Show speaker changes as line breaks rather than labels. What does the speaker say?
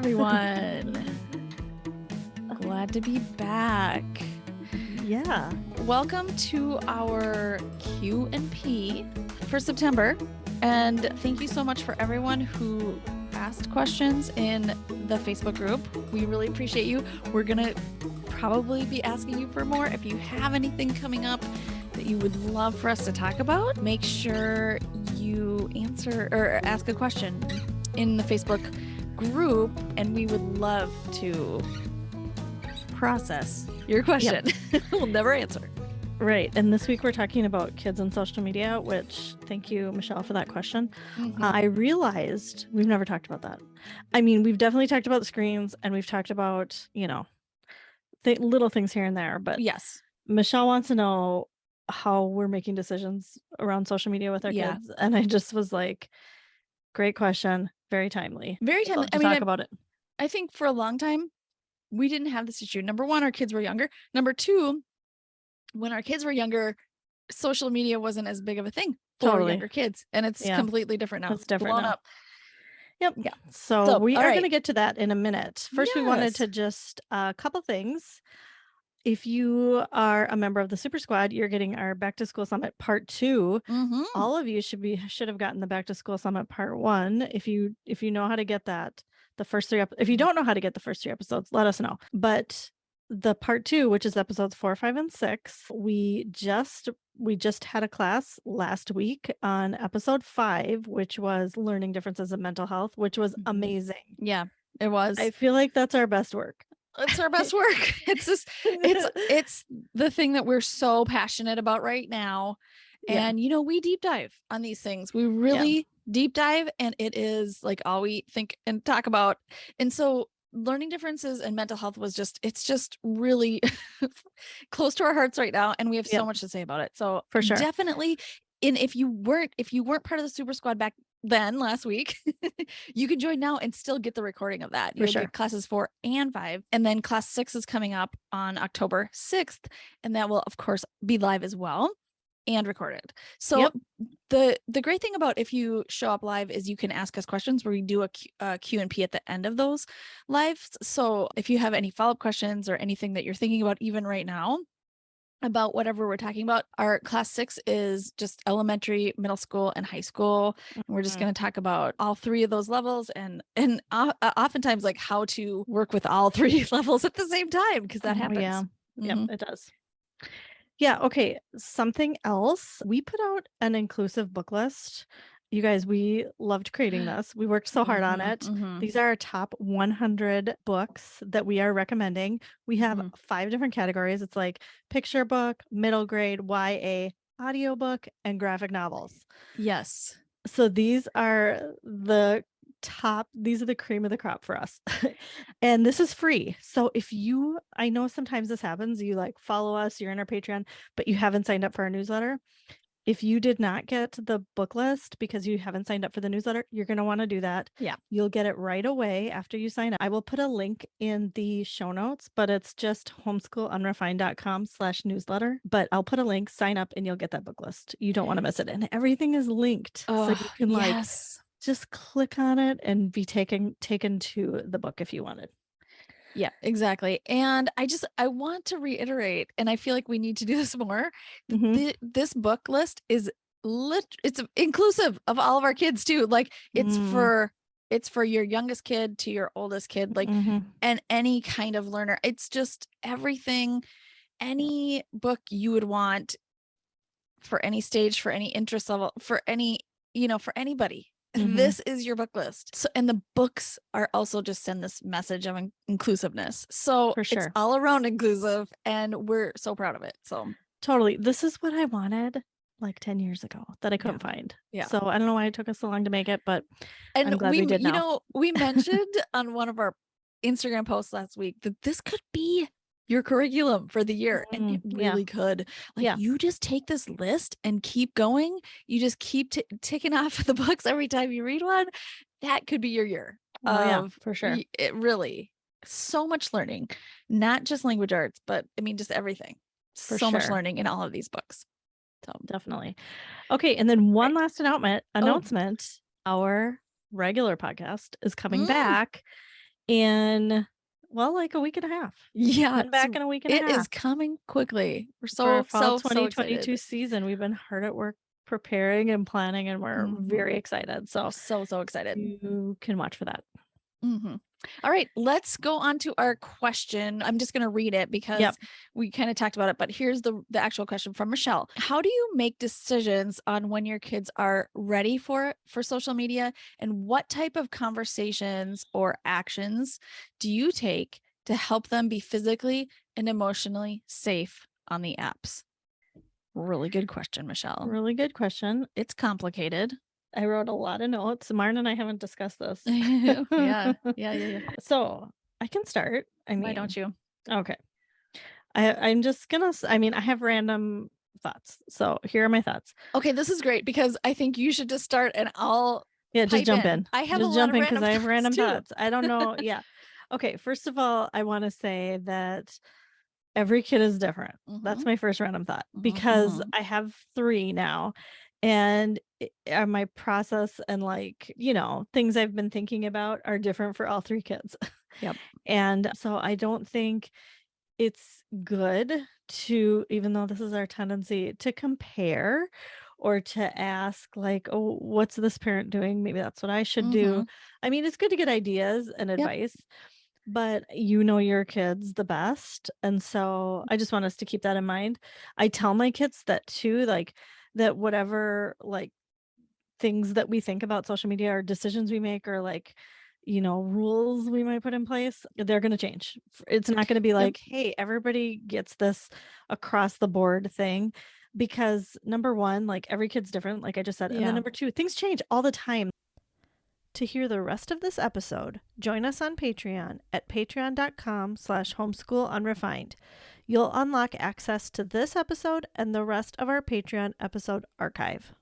everyone. Glad to be back.
Yeah.
Welcome to our Q&P for September. And thank you so much for everyone who asked questions in the Facebook group. We really appreciate you. We're going to probably be asking you for more. If you have anything coming up that you would love for us to talk about, make sure you answer or ask a question in the Facebook group, and we would love to process your question. Yep. We'll never answer.
Right. And this week we're talking about kids and social media, which thank you, Michelle, for that question.
Mm-hmm.
I realized we've never talked about that. I mean, we've definitely talked about the screens and we've talked about, little things here and there. But
yes,
Michelle wants to know how we're making decisions around social media with our kids. And I just was like, great question. Very timely.
Very timely.
I mean, talk about it.
I think for a long time, we didn't have this issue. Number one, our kids were younger. Number two, when our kids were younger, social media wasn't as big of a thing for younger kids. And it's completely different now.
It's different now.
Up.
Yep. Yeah. So we are going to get to that in a minute. First, we wanted to just a couple things. If you are a member of the Super Squad, you're getting our Back to School Summit Part 2.
Mm-hmm.
All of you should have gotten the Back to School Summit Part 1. If you know how to get that, the first 3 if you don't know how to get the first 3 episodes, let us know. But the Part 2, which is episodes 4, 5, and 6, we just had a class last week on episode 5, which was learning differences in mental health, which was amazing.
Yeah, it was.
I feel like that's our best work.
It's our best work. It's just it's the thing that we're so passionate about right now. And we deep dive on these things. We really deep dive, and it is like all we think and talk about. And so learning differences in mental health it's just really close to our hearts right now, and we have so much to say about it. So
for sure,
definitely. And if you weren't part of the Super Squad back then last week, you can join now and still get the recording of that. You'll get classes 4 and 5, and then class 6 is coming up on October 6th, and that will of course be live as well and recorded. So the great thing about if you show up live is you can ask us questions, where we do a Q&P at the end of those lives. So if you have any follow-up questions or anything that you're thinking about even right now about whatever we're talking about, our class 6 is just elementary, middle school, and high school. And we're just going to talk about all 3 of those levels, and oftentimes like how to work with all 3 levels at the same time, because that happens.
Yeah. Yep, it does. Yeah. Okay. Something else. We put out an inclusive book list. You guys, we loved creating this. We worked so hard on it. These are our top 100 books that we are recommending. We have 5 different categories. It's like picture book, middle grade, YA, audiobook, and graphic novels.
Yes.
So these are the top, these are the cream of the crop for us. And this is free. So I know sometimes this happens, you like follow us, you're in our Patreon, but you haven't signed up for our newsletter. If you did not get the book list because you haven't signed up for the newsletter, you're going to want to do that.
Yeah.
You'll get it right away after you sign up. I will put a link in the show notes, but it's just homeschoolunrefined.com/newsletter. But I'll put a link, sign up, and you'll get that book list. You don't want to miss it. And everything is linked. So you can just click on it and be taken to the book if you wanted.
Yeah, exactly. And I want to reiterate, and I feel like we need to do this more. This book list is it's inclusive of all of our kids too. Like it's for your youngest kid to your oldest kid, like, and any kind of learner. It's just everything, any book you would want for any stage, for any interest level, for any, for anybody. This is your book list. So, and the books are also just send this message of inclusiveness. So it's all around inclusive, and we're so proud of it. So
totally. This is what I wanted like 10 years ago that I couldn't find. Yeah. So I don't know why it took us so long to make it, but I'm glad we did now.
We mentioned on one of our Instagram posts last week that this could be your curriculum for the year, and it really could. Like you just take this list and keep going. You just keep ticking off the books every time you read one. That could be your year.
For sure.
It really, so much learning, not just language arts, but I mean, just everything. So much learning in all of these books. So
definitely. Okay. And then one last announcement, our regular podcast is coming back. in, well, like a week and a half.
Yeah.
Been back in a week and a half.
It is coming quickly. We're
For our fall
so
2022
excited.
season. We've been hard at work preparing and planning, and we're very excited. So
excited.
You can watch for that.
All right, let's go on to our question. I'm just going to read it because we kind of talked about it, but here's the actual question from Michelle. How do you make decisions on when your kids are ready for social media, and what type of conversations or actions do you take to help them be physically and emotionally safe on the apps? Really good question, Michelle.
Really good question.
It's complicated.
I wrote a lot of notes. Marn and I haven't discussed this.
Yeah.
So I can start.
Why don't you?
Okay. I'm just gonna, I have random thoughts. So here are my thoughts.
Okay, this is great because I think you should just start and I'll
just jump in.
I have
just
jump in
because I have random thoughts. I don't know. Yeah. Okay. First of all, I want to say that every kid is different. That's my first random thought, because I have 3 now, and my process and things I've been thinking about are different for all 3 kids.
Yep.
And so I don't think it's good to, even though this is our tendency, to compare or to ask like, oh, what's this parent doing? Maybe that's what I should do. I mean, it's good to get ideas and advice, but your kids the best. And so I just want us to keep that in mind. I tell my kids that too, that whatever things that we think about social media or decisions we make, or rules we might put in place, they're going to change. It's not going to be like, hey, everybody gets this across the board thing, because number one, every kid's different, like I just said. And then number 2, things change all the time. To hear the rest of this episode, join us on Patreon at patreon.com/homeschoolunrefined. You'll unlock access to this episode and the rest of our Patreon episode archive.